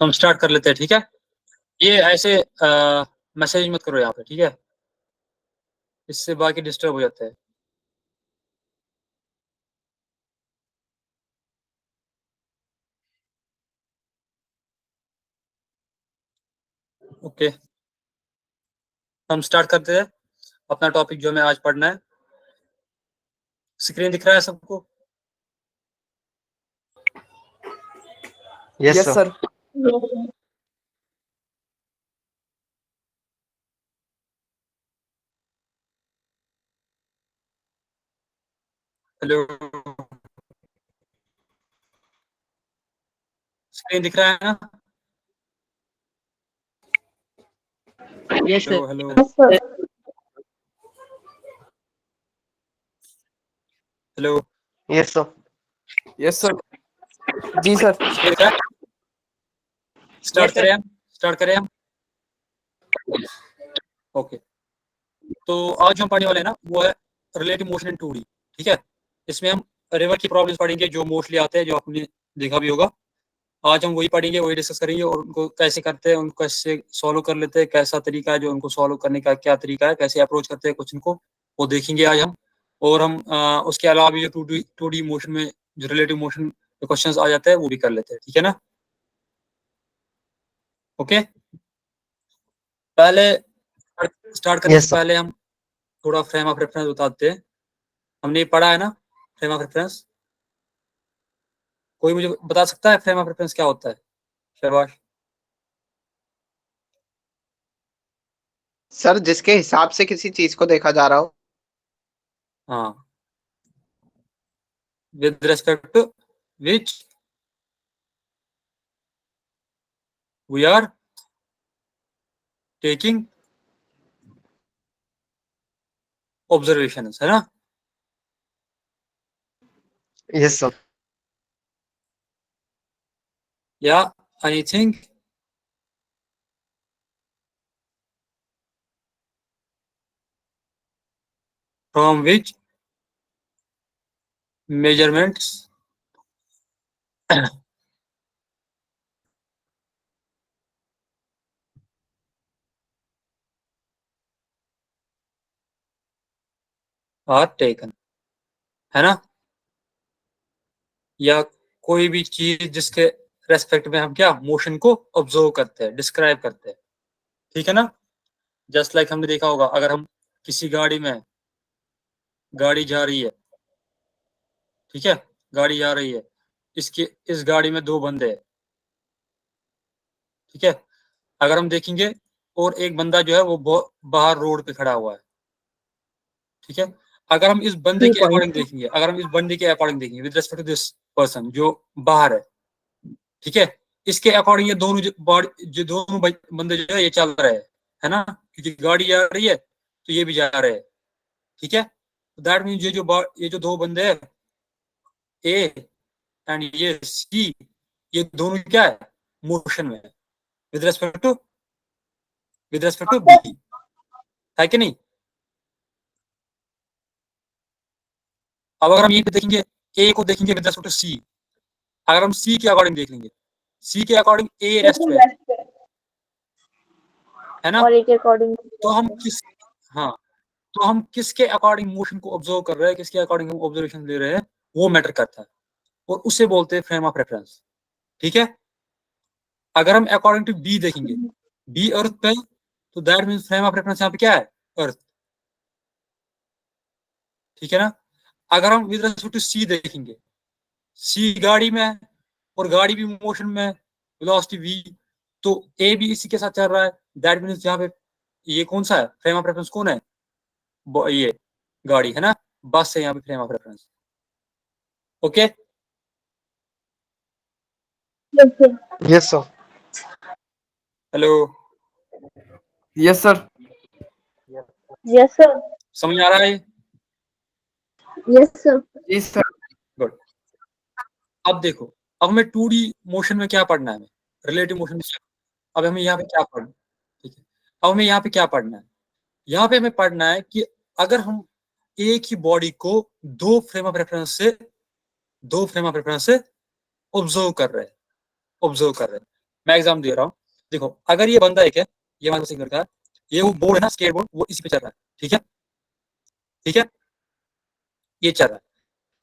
हम स्टार्ट कर लेते हैं, ठीक है। ये ऐसे मैसेज मत करो यहाँ पे, ठीक है, इससे बाकी डिस्टर्ब हो जाता है। ओके, हम स्टार्ट करते हैं अपना टॉपिक जो हमें आज पढ़ना है। स्क्रीन दिख रहा है सबको? Yes sir. हेलो, स्क्रीन दिख रहा है ना? Yes hello sir. Hello hello, yes sir. Yes sir. जी सर। स्क्रीन दिख रहा है? स्टार्ट करें हम, स्टार्ट करें हम। ओके, तो आज हम पढ़ने वाले हैं ना, वो है रिलेटिव मोशन इन 2D, ठीक है। इसमें हम रिवर की प्रॉब्लम्स पढ़ेंगे जो मोस्टली आते हैं, जो आपने देखा भी होगा। आज हम वही पढ़ेंगे, वही डिस्कस करेंगे, और उनको कैसे करते हैं, उनको कैसे सॉल्व कर लेते हैं, कैसा तरीका है जो उनको सॉल्व करने का, क्या तरीका है, कैसे अप्रोच करते हैं क्वेश्चन को, वो देखेंगे आज हम। और हम उसके अलावा भी जो टू डी मोशन में जो रिलेटिव मोशन क्वेश्चन आ जाते हैं वो भी कर लेते हैं, ठीक है ना। ओके, पहले स्टार्ट करने से पहले हम थोड़ा फ्रेम ऑफ रेफरेंस बताते हैं। हमने पढ़ा है ना फ्रेम ऑफ रेफरेंस? कोई मुझे बता सकता है फ्रेम ऑफ रेफरेंस क्या होता है? शहबाज। सर, जिसके हिसाब से किसी चीज को देखा जा रहा हो। हाँ, with respect to which we are taking observations, है ना। Yes sir. या anything from which measurements are taken, है ना। या कोई भी चीज जिसके रेस्पेक्ट में हम क्या मोशन को ऑब्जर्व करते हैं, डिस्क्राइब करते हैं, ठीक है ना। जस्ट लाइक हमने देखा होगा, अगर हम किसी गाड़ी में, गाड़ी जा रही है, ठीक है, गाड़ी जा रही है, इसके इस गाड़ी में दो बंदे हैं, ठीक है। अगर हम देखेंगे और एक बंदा जो है वो बाहर रोड पे खड़ा हुआ है, ठीक है। अगर हम इस बंदे के अकॉर्डिंग देखेंगे, अगर हम इस बंदे के अकॉर्डिंग देखेंगे with respect to this person जो बाहर है, ठीक है, इसके अकॉर्डिंग ये दोनों जो दोनों बंदे जो है ये चल रहे हैं, है ना, क्योंकि गाड़ी जा रही है तो ये भी जा रहे हैं, ठीक है। दैट मीन ये जो दो बंदे हैं ए एंड ये सी, ये दोनों क्या है, मोशन में, विद रिस्पेक्ट टू बी, है कि नहीं। अब अगर हम यहीं पे देखेंगे, ए को देखेंगे विद रिस्पेक्ट टू सी, अगर हम सी के अकॉर्डिंग देख लेंगे, सी के अकॉर्डिंग ए रेस्ट पे है ना, और ए के अकॉर्डिंग तो हम किस, हाँ, तो हम किसके अकॉर्डिंग मोशन को ऑब्जर्व कर रहे हैं, किसके अकॉर्डिंग हम ऑब्जर्वेशन ले रहे हैं, वो मैटर करता है, और उसे बोलते हैं फ्रेम ऑफ रेफरेंस, ठीक है। अगर हम अकॉर्डिंग टू बी देखेंगे, बी अर्थ पे, तो that mean frame of reference यहाँ पे क्या है, अर्थ, ठीक है ना। अगर हम विद रिस्पेक्ट टू सी देखेंगे, सी गाड़ी में है और गाड़ी भी मोशन में, वेलोसिटी वी, तो ए भी इसी के साथ चल रहा है, दैट मीन्स यहाँ पे ये कौन सा है, फ्रेम ऑफ रेफरेंस कौन है, ये गाड़ी है ना, बस है यहाँ पे frame of reference. Okay, yes sir. Hello, yes sir. Yes sir. समझ आ रहा है? Yes sir. जी सर। गुड। अब देखो, अब हमें 2D मोशन में क्या पढ़ना है, रिलेटिव मोशन में अब हमें यहाँ पे क्या पढ़ना, ठीक है। अब हमें यहाँ पे क्या पढ़ना है, यहाँ पे हमें पढ़ना है कि अगर हम एक ही बॉडी को दो फ्रेम ऑफ रेफरेंस से ऑब्जर्व कर रहे हैं, मैं एग्जाम दे रहा हूँ, देखो अगर ये बंदा एक है, ये हमारे सिंगर का है, ये वो बोर्ड है ना, स्केट बोर्ड, वो इसी पे चल रहा है, ठीक है, ठीक है, ये चल रहा है,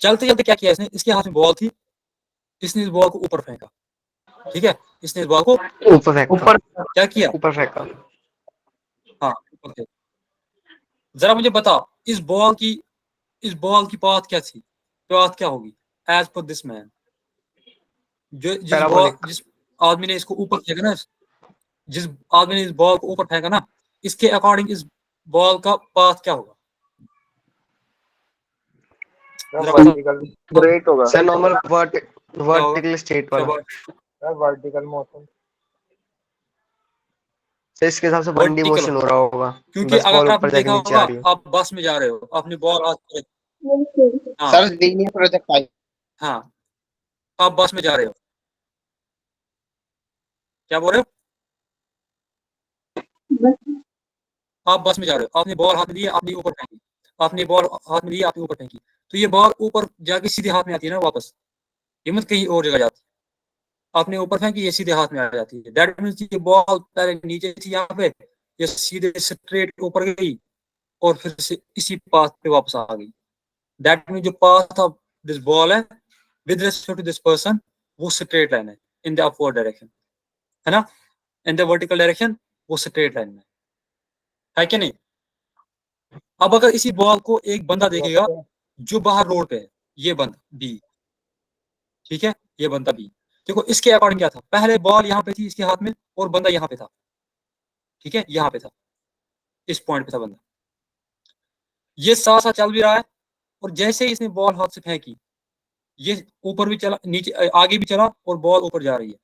चलते चलते क्या किया इसने, इसके हाथ में बॉल थी, इसने इस बॉल को ऊपर फेंका, ठीक है, इसने इस बॉल को ऊपर फेंका, ऊपर क्या किया, ऊपर फेंका। हाँ ओके, जरा मुझे बताओ इस बॉल की पाथ क्या थी, पाथ क्या होगी as per this man, parabolic. जिस आदमी ने इसको ऊपर फेंका ना, जिस आदमी ने इस बॉल को ऊपर फेंका ना, इसके अकॉर्डिंग इस बॉल का पाथ क्या होगा, जरा बताओ। वर्टिकल ग्रेट होगा सर नॉर्मल क्या होगा, वर्टिकल स्ट्रेट वाला। शाबाश, सर, वर्टिकल मोशन। सर इसके हिसाब से वन डी वर्टिकल मोशन हो होगा, रहा होगा, क्योंकि बस बॉल अगर ऊपर आपने जाके देखा नीचे होगा आ रही है। आप बस में जा रहे हो, अपनी बॉल हाथ में, Yes, sir. हाँ सर लीनियर प्रोजेक्टाइल। हाँ, आप बस में जा रहे हो, क्या बोल रहे हो, But आप बस में जा रहे हो, आपने बॉल हाथ में ली, आपने ऊपर फेंकी, आपने बॉल हाथ में ली, आपने ऊपर फेंकी, तो ये बॉल ऊपर जाके सीधे हाथ में आती है ना वापस, ये मत कहीं और जगह जाती, आपने ऊपर फेंकी, ये सीधे हाथ में आ जाती है, दैट मीन्स ये बॉल पहले नीचे थी यहाँ पे, ये सीधे स्ट्रेट ऊपर गई और फिर से इसी पाथ पे वापस आ गई, दैट मीन्स जो पाथ ऑफ दिस बॉल है with respect to this person, वो स्ट्रेट लाइन है इन द अपवर्ड डायरेक्शन, है ना, इन द वर्टिकल डायरेक्शन वो स्ट्रेट लाइन में है कि नहीं। अब अगर इसी बॉल को एक बंदा देखेगा जो बाहर रोड पे है, ये बंदा बी, ठीक है, ये बंदा बी, देखो इसके अकॉर्डिंग क्या था, पहले बॉल यहाँ पे थी इसके हाथ में और बंदा यहाँ पे था, ठीक है, यहाँ पे था, इस पॉइंट पे था बंदा, ये साथ साथ चल भी रहा है, और जैसे ही इसने बॉल हाथ से फेंकी, ये ऊपर भी चला, नीचे आगे भी चला और बॉल ऊपर जा रही है,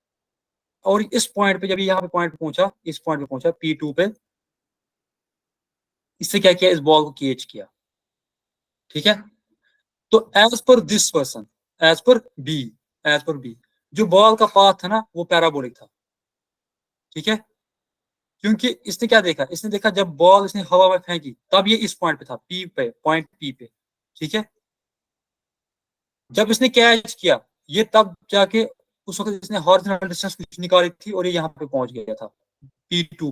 और इस पॉइंट पे जब यहाँ पे पॉइंट पे पहुंचा, इस पॉइंट पे पहुंचा P2 पे, इससे क्या किया, इस बॉल को कैच किया, ठीक है, तो as per this person, as per B, as per B, जो बॉल का पाथ था ना वो पैराबोलिक था, ठीक है, क्योंकि इसने क्या देखा, इसने देखा जब बॉल इसने हवा में फेंकी तब ये इस पॉइंट पे था, पी पे, पॉइंट पी पे, ठीक है, जब इसने कैच किया ये तब जाके उस वक्त इसने हॉरिजॉन्टल डिस्टेंस कुछ निकाली थी और ये यहाँ पे पहुंच गया था P2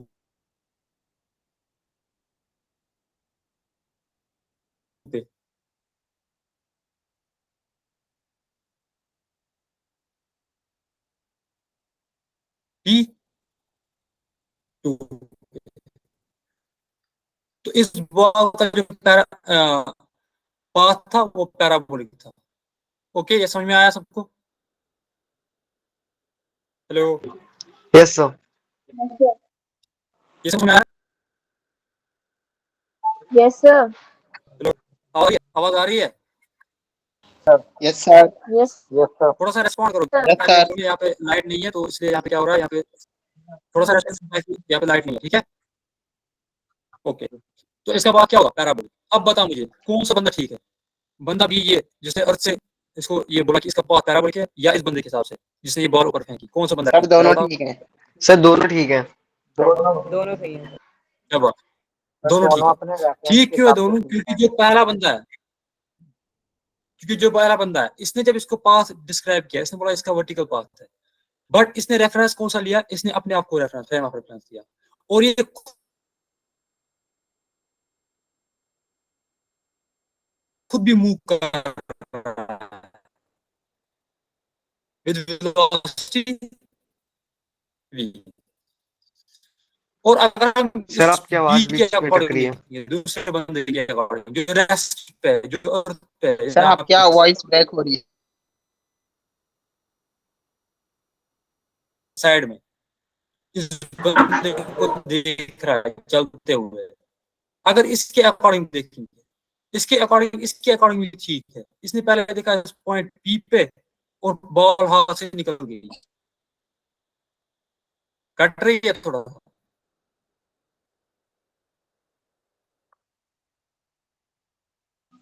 पे, P2 तो इस बॉल का जो पाथ था वो पैराबोलिक था, ओके, ये समझ में आया सबको, hello, yes sir. yes, sir. ये समझ में आया, Yes, sir. हेलो, आवाज आ रही है, yes sir. Yes, yes sir. थोड़ा सा रेस्पॉन्ड करो, यस सर। यहाँ पे लाइट नहीं है तो इसलिए यहाँ पे क्या हो रहा है, यहाँ पे थोड़ा सा रेस्पॉन्ड, यहाँ पे लाइट नहीं है, ठीक है, ओके, तो इसका बाद क्या होगा पैराबोलिक, अब बता मुझे कौन सा बंदा ठीक है, बंदा भी ये जिसने अर्थ से इसको ये बोला कि इसका पाथ पैराबोलिक है, या इस बंदे के हिसाब से जिसने ये बॉल ऊपर फेंकी, कौन सा बंदा सर ठीक दोनों है, ठीक है। सर दोनों ठीक है। दोनों सही है। क्या बात, दोनों ठीक है, अपने रेफरेंस ठीक के क्यों है हिसाब से दोनों, ठीक क्योंकि है। जो पहला बंदा है, क्योंकि जो पहला बंदा है इसने जब इसको पाथ डिस्क्राइब किया, इसने बोला इसका वर्टिकल पाथ है, बट इसने रेफरेंस कौन सा लिया, इसने अपने आप को रेफरेंस, फ्रेम ऑफ रेफरेंस दिया, और ये खुद भी मूव कर रहा है विद वेलोसिटी v, और अगर हम सर इस आपकी बी आवाज के बीच में अटक अकॉर्डिंग रही है। देखेंगे, दूसरे बंदे के अकॉर्डिंग जो रेस्ट पे है, जो अर्थ पे है, सर यहाँ आप क्या वॉइस ब्रेक हो रही है। साइड में इस बंदे को देख रहा है चलते हुए, अगर इसके अकॉर्डिंग देखेंगे, इसके अकॉर्डिंग भी ठीक है, इसने पहले देखा इस पॉइंट पी पे और बॉल हाथ से निकल गई, कट रही है थोड़ा,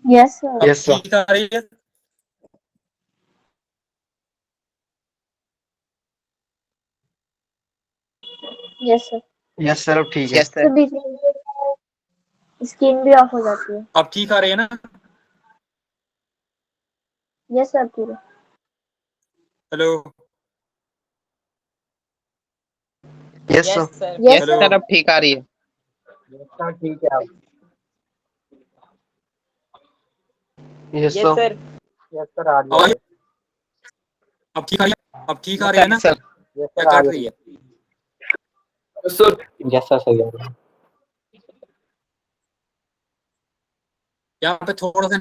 yes, sir. अब यस सर। ठीक आ रही है, Yes, sir. यस सर अब ठीक है। यस तो बीच में स्क्रीन भी ऑफ हो जाती है। अब ठीक आ रही है ना, Yes, sir. पूरा hello, yes yes sir sir Yes, Hello. Sir अब ठीक आ रही है सर ठीक है अब yes yes sir sir yes sir आ रही और है अब ठीक आ रही है? अब ठीक आ रही है ना? सर यस क्या सर आ काट रही रही है है? यस सर सही है यहाँ पे थोड़ा सा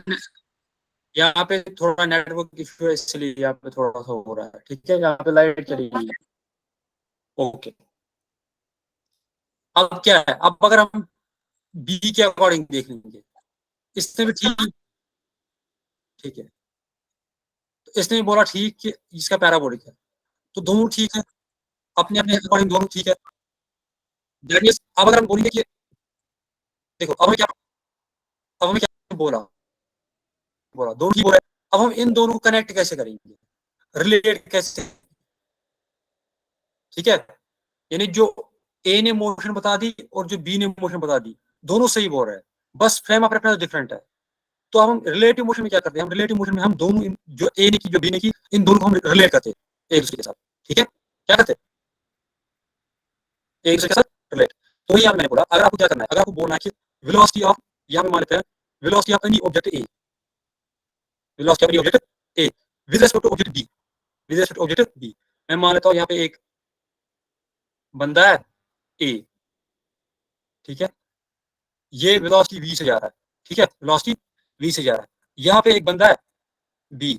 यहाँ पे थोड़ा नेटवर्क इशू है, इसलिए यहाँ पे थोड़ा सा हो रहा है। ठीक है, यहाँ पे लाइट चली गई है। ओके, अब क्या है, अब अगर हम बी के अकॉर्डिंग देख लेंगे, इसने भी ठीक है, तो इसने भी बोला ठीक कि इसका पैराबोलिक है, तो दोनों ठीक है, अपने अपने अकॉर्डिंग दोनों ठीक है। दैट मींस अब अगर हम बोलेंगे कि देखो अब हमें क्या बोला बोला दोनों ठीक बोला, अब हम इन दोनों को कनेक्ट कैसे करेंगे, रिलेट कैसे, ठीक है, यानी जो ए ने मोशन बता दी और जो बी ने मोशन बता दी, दोनों सही बोल रहे हैं, बस फ्रेम ऑफ रेफरेंस डिफरेंट है। तो अब हम रिलेटिव मोशन में क्या करते हैं, हम रिलेटिव मोशन में हम दोनों जो ए ने की जो बी ने की, इन दोनों को हम रिलेट करते हैं एक दूसरे के साथ। ठीक है, क्या करते हैं, एक दूसरे के साथ रिलेट। तो यहाँ मैंने बोला अगर आपको क्या करना है, अगर आपको बोलना है कि वेलोसिटी ऑफ, यहाँ पे मान लेते हैं velocity of any object A, velocity of any object A with respect to object B, with respect to object B, मैं मान लेता हूँ यहाँ पे एक बंदा है ए, ठीक है, ये वेलोसिटी v से जा रहा है, ठीक है, वेलोसिटी v से जा रहा है, यहाँ पे एक बंदा है b,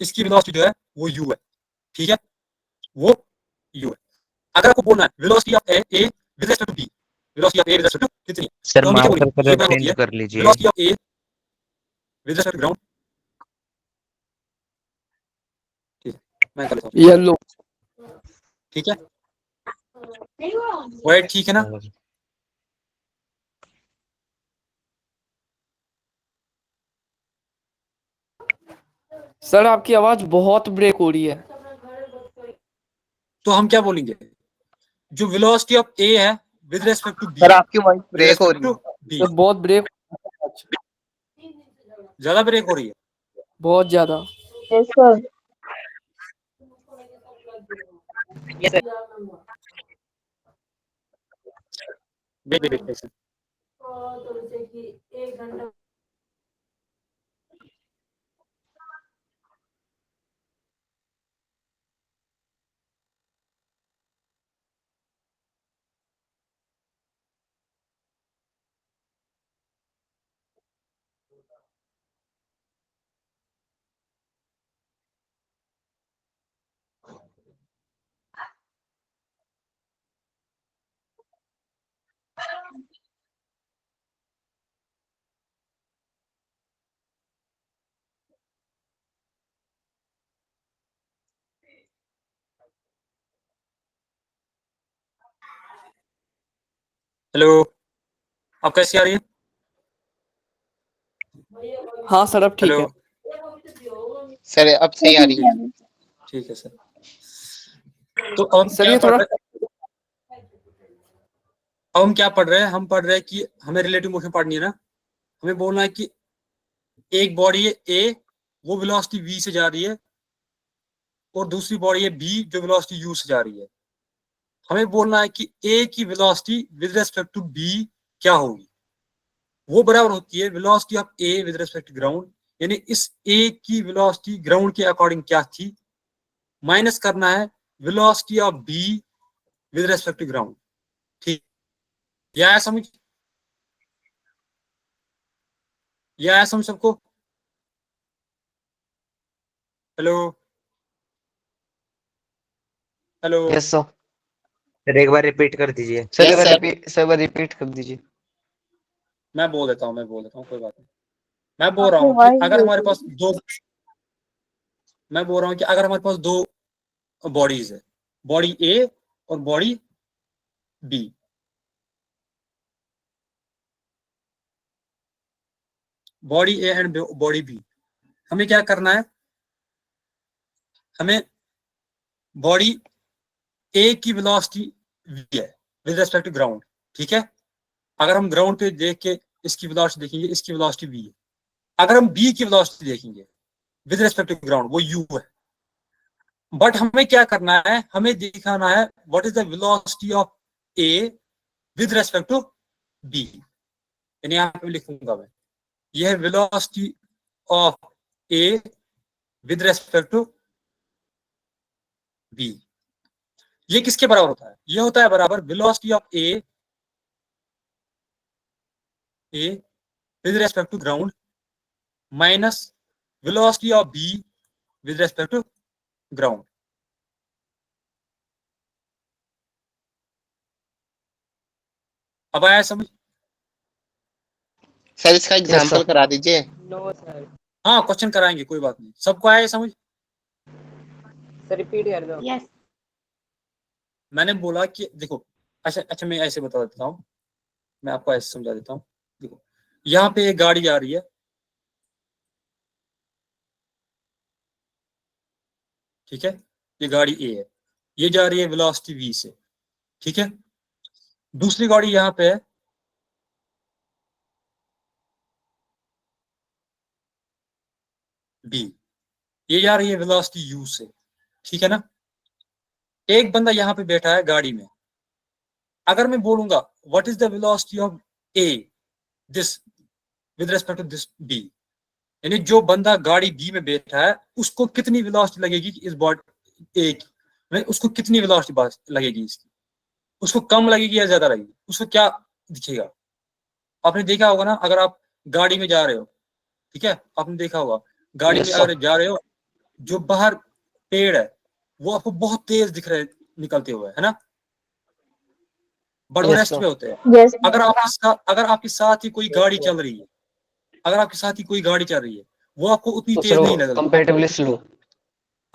इसकी वेलोसिटी जो है वो u है, ठीक है, वो u है। अगर आपको बोलना है velocity of A with respect to b, velocity of A with respect to कितनी, सर तो हम क्या मार्कर बोलेंगे, ये कलर बात होती चेंज है कर लीजिए। Velocity of A with respect to ground, ठीक है, मैं कर लेता हूँ, येलो ठीक है, वाइट, ठीक है ना, सर आपकी आवाज बहुत ब्रेक हो रही है। तो हम क्या बोलेंगे, जो वेलोसिटी ऑफ ए है with respect to B, sir आपकी वॉइस विद ब्रेक हो रिस्पेक्ट रही टू है बी, सर बहुत ब्रेक, ज्यादा ब्रेक हो रही है, बहुत ज्यादा। yes, sir. Yes sir wait wait wait, hello, अब कैसी आ रही है, हाँ सर अब ठीक हेलो, है। सर अब सही आ रही है ठीक है सर। तो अब हम सर क्या ये पढ़ थोड़ा रहे हैं, अब हम क्या पढ़ रहे हैं, हम पढ़ रहे हैं कि हमें रिलेटिव मोशन पढ़नी है ना, हमें बोलना है कि एक बॉडी है ए, वो वेलोसिटी v से जा रही है, और दूसरी बॉडी है बी जो वेलोसिटी u से जा रही है। हमें बोलना है कि ए की velocity with respect to B क्या होगी, वो बराबर होती है velocity of A with respect to ground, यानी इस ए की वेलोसिटी ग्राउंड के अकॉर्डिंग क्या थी, माइनस करना है velocity of B with respect to ground. ठीक, यह है समझ, यह है समझ सबको, hello hello, yes sir sir एक बार रिपीट कर दीजिए। सर Yes, एक बार sir. रिपीट कर दीजिए मैं बोल देता हूँ कोई बात नहीं। मैं बोल रहा आपकी हूँ कि voice अगर break हमारे हो पास दो, मैं बोल रहा हूँ कि अगर हमारे पास दो बॉडीज है, बॉडी ए और body B, body A and body B, हमें क्या करना है, हमें बॉडी ए की वेलोसिटी v है विद रिस्पेक्ट टू ग्राउंड, ठीक है, अगर हम ग्राउंड पे देख के इसकी वेलोसिटी देखेंगे, इसकी वेलोसिटी v है, अगर हम बी की वेलोसिटी देखेंगे विद रिस्पेक्ट टू ग्राउंड वो u है, बट हमें क्या करना है, हमें दिखाना है what is the velocity of A with respect to B. यानी यहाँ पे लिखूंगा मैं, यह है velocity of A with respect to B. ये किसके बराबर होता है, ये होता है बराबर velocity of A with respect to ground minus velocity of B with respect to ground. अब आया समझ? सर इसका sir. एग्जांपल करा दीजिए। No, sir. हाँ क्वेश्चन कराएंगे, कोई बात नहीं। सबको आया समझ? Sir, repeat कर दो। Yes. मैंने बोला कि देखो, अच्छा मैं ऐसे बता देता हूँ, मैं आपको ऐसे समझा देता हूँ। देखो यहाँ पे एक गाड़ी आ रही है, ठीक है, ये गाड़ी ए है, ये जा रही है वेलोसिटी v से, ठीक है। दूसरी गाड़ी यहाँ पे है, b, ये जा रही है वेलोसिटी u से, ठीक है ना। एक बंदा यहाँ पे बैठा है गाड़ी में। अगर मैं बोलूंगा what is the velocity of A this with respect to this b, यानी जो बंदा गाड़ी बी में बैठा है उसको कितनी वेलोसिटी लगेगी इस बॉडी ए की, नहीं उसको कितनी वेलोसिटी लगेगी इसकी, उसको कम लगेगी या ज्यादा लगेगी, उसको क्या दिखेगा? आपने देखा होगा ना, अगर आप गाड़ी में जा रहे हो, ठीक है, आपने देखा होगा गाड़ी Yes, में sir. अगर जा रहे हो, जो बाहर पेड़ है वो आपको बहुत तेज दिख रहे निकलते हुए, है ना, बट वो Yes, रेस्ट sir. में होते हैं। Yes. अगर आपके साथ ही कोई गाड़ी चल रही है, अगर आपके साथ ही कोई गाड़ी चल रही है, वो आपको उतनी तो तेज सर नहीं लग रही, कंपैरेटिवली स्लो।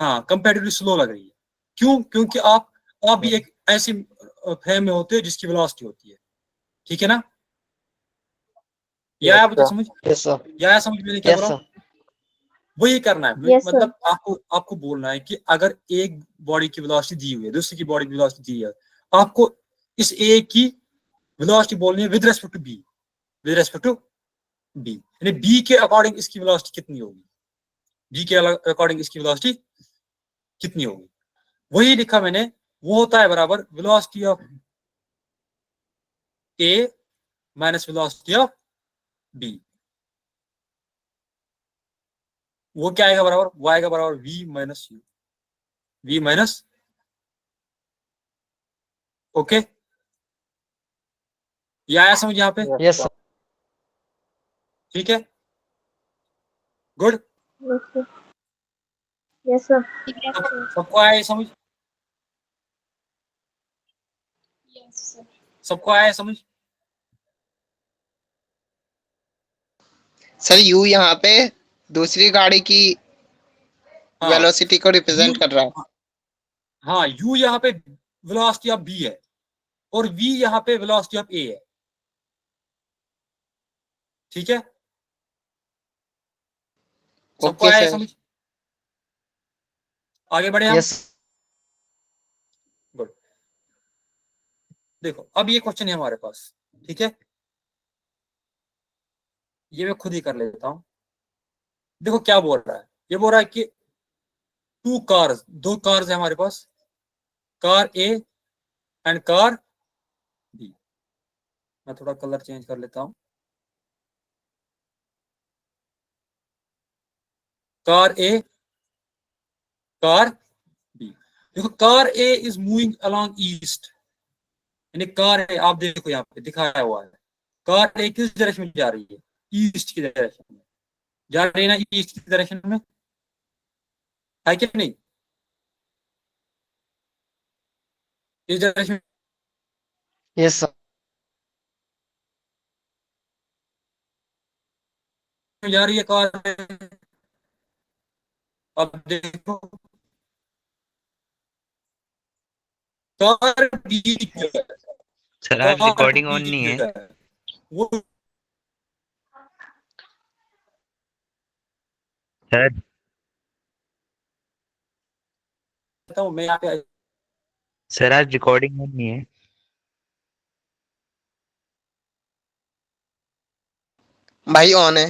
हाँ कंपेरेटिवली स्लो लग रही है। क्यों? क्योंकि आप भी एक ऐसी फ्रेम में होते हो जिसकी वेलोसिटी होती है, ठीक है ना। या Yes, आप तो sir. समझ, यस सर। या समझ मैंने क्या यस बोला? सर। वही करना है। Yes, sir. मतलब आपको बोलना है कि अगर एक बॉडी की वेलोसिटी दी हुई है, दूसरी की बॉडी की वेलोसिटी दी है, आपको इस ए की वेलोसिटी बोलनी है with respect to B, with respect to B, यानी बी के अकॉर्डिंग इसकी वेलोसिटी कितनी होगी, बी के अकॉर्डिंग इसकी वेलोसिटी कितनी होगी। वही लिखा मैंने, वो होता है बराबर velocity of A minus velocity of B. वो क्या आएगा बराबर, वो आएगा बराबर v minus u, v minus, okay, ये आया समझ यहाँ पे? Yes, yes sir. सर। ठीक है, good. Yes, sir. Yes, sir. सबको आया ये समझ? सबको आया समझ? सर यू यहाँ पे दूसरी गाड़ी की हाँ वेलोसिटी को रिप्रेजेंट u, कर रहा है। हाँ u यहाँ पे वेलोसिटी ऑफ b है और v यहाँ पे वेलोसिटी ऑफ a है, ठीक है। सबको ओके आया ये सर। समझ? आगे बढ़े हम, यस। गुड। देखो अब ये क्वेश्चन है हमारे पास, ठीक है, ये मैं खुद ही कर लेता हूं। देखो क्या बोल रहा है, ये बोल रहा है कि दो कार्स है हमारे पास, car A and car B. मैं थोड़ा कलर चेंज कर लेता हूं, कार ए, कार बी। देखो car A is moving along east, यानी कार ए, आप देखो यहाँ पे दिखाया हुआ है, कार ए किस डायरेक्शन में जा रही है, ईस्ट की डायरेक्शन में जा रही है ना, ईस्ट की डायरेक्शन में, है कि नहीं, इस डायरेक्शन यस सर। में जा रही है कार। अब देखो कार बी जो है, सर आज कार रिकॉर्डिंग बी ऑन नहीं जो है। है वो, सर मैं यहाँ पे सर आज रिकॉर्डिंग ऑन नहीं है। भाई ऑन है।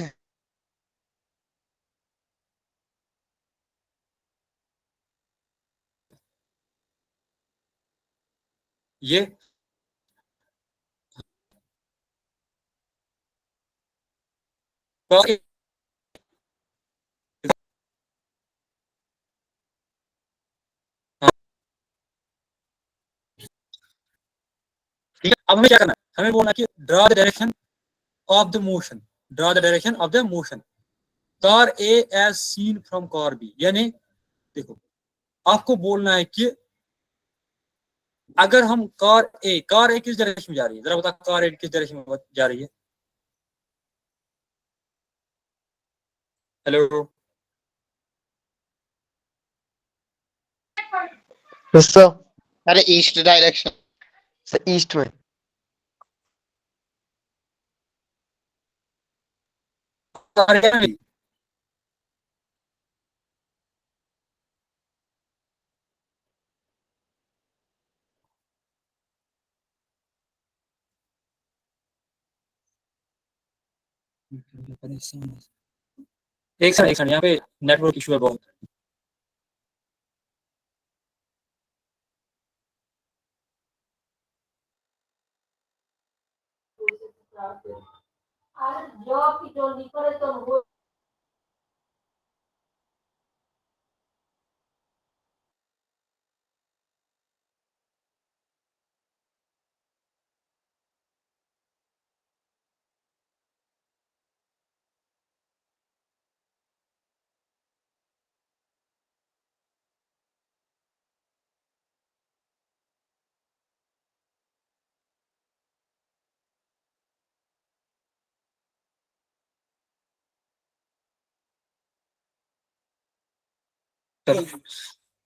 ये कार हाँ, ठीक है। अब हमें क्या करना है, हमें बोलना है कि draw the direction of the motion, draw the direction of the motion car A as seen from car B. यानी देखो, आपको बोलना है कि अगर हम कार ए किस डायरेक्शन में जा रही है, जरा बता कार ए किस डायरेक्शन में जा रही है। Hello, Yes, sir. अरे ईस्ट डायरेक्शन। सर ईस्ट में। कार ए में एक सेकंड यहाँ पे नेटवर्क इशू है बहुत।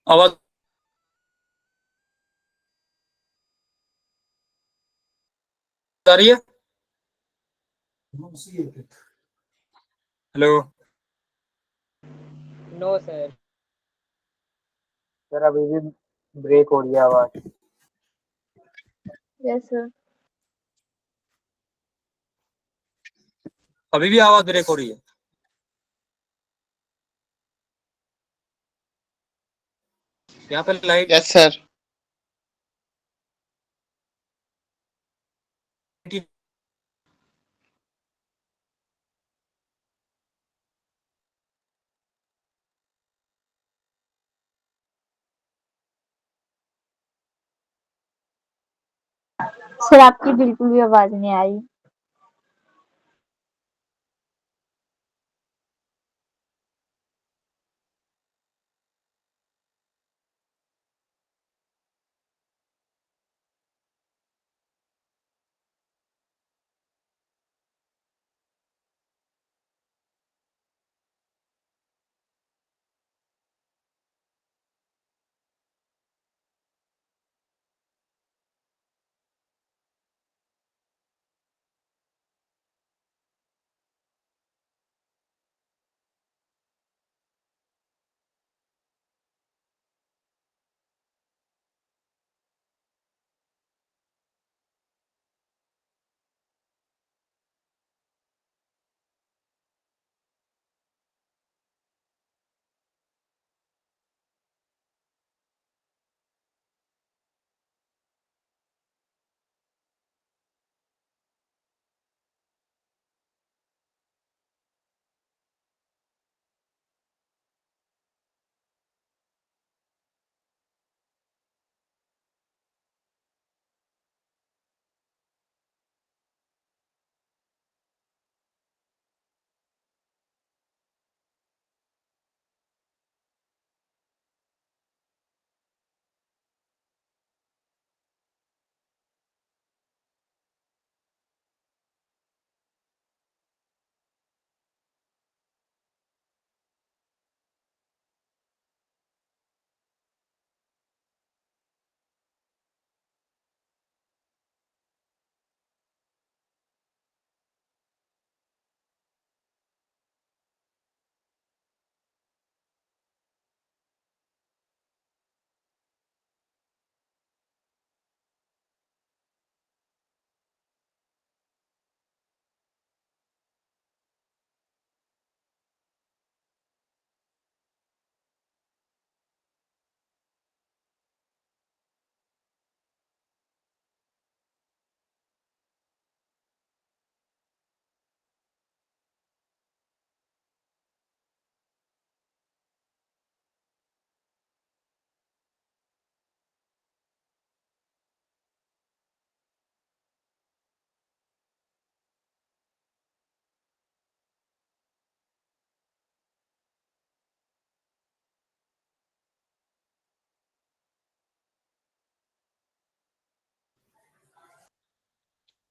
आवाज आ रही है? Hello, no sir. सर अभी भी ब्रेक हो रही है आवाज। Yes, sir. अभी भी आवाज ब्रेक हो रही है? यहाँ पे लाइट यस सर। सर आपकी बिल्कुल भी आवाज नहीं आ रही।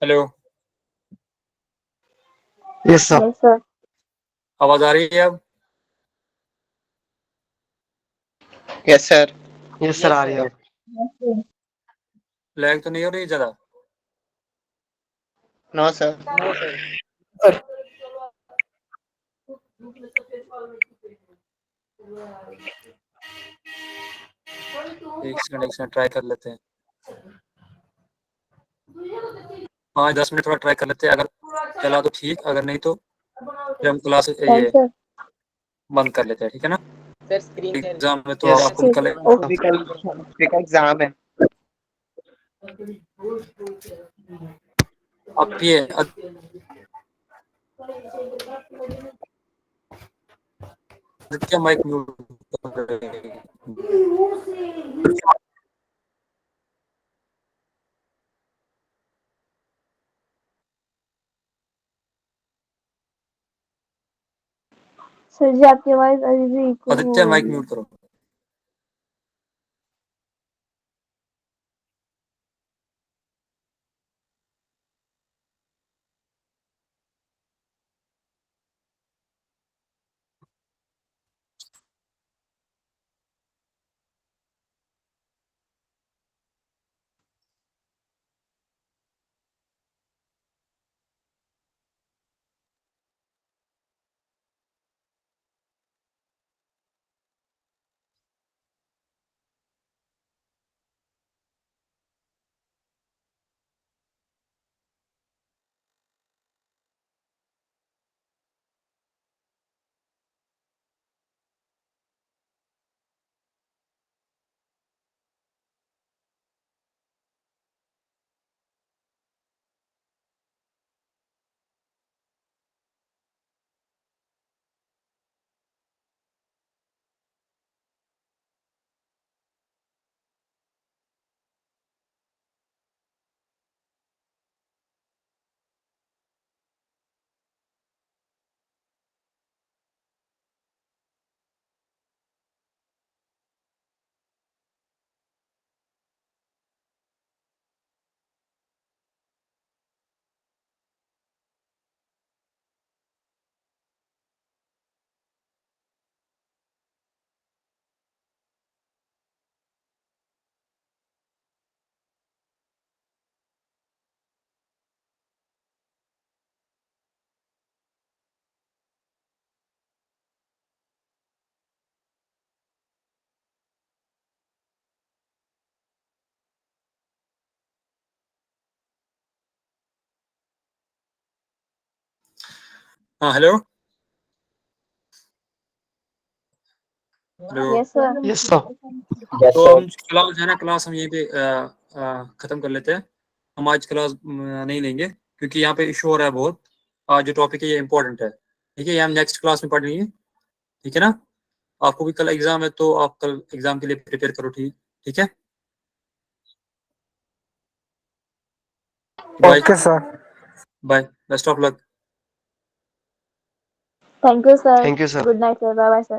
Hello, Yes, sir. Yes, sir. आवाज आ रही है अब? Yes, sir. Yes, sir. आ रही है। Yes, sir. लैग तो नहीं हो रही ज्यादा? No, sir. सर एक सेकंड ट्राई कर लेते हैं। 5-10 मिनट थोड़ा ट्राई कर लेते हैं, अगर चला तो ठीक, अगर नहीं तो फिर हम क्लास ये Thanks, sir. बंद कर लेते हैं, ठीक है ना? सर स्क्रीन शेयर एग्जाम में तो Yes. आपको कल अभी कल एग्जाम है। आप ये आदित्य माइक म्यूट कर रहे हैं। सर जी आपकी आवाज अभी भी इको हो आदित्य माइक रही है। म्यूट करो। हाँ hello hello. Yes, sir. Yes, sir. तो हम क्लास है ना, क्लास हम यहीं पे खत्म कर लेते हैं। हम आज क्लास नहीं लेंगे क्योंकि यहाँ पे इशू हो रहा है बहुत। आज जो टॉपिक है ये इम्पोर्टेंट है, ठीक है? ये हम नेक्स्ट क्लास में पढ़ लेंगे, ठीक है ना? आपको भी कल एग्जाम है तो आप कल एग्जाम के लिए प्रिपेयर करो, ठीक ठीक है? Bye okay sir. Bye, best of luck. Thank you, sir. Thank you, sir. Good night, sir. Bye bye, sir.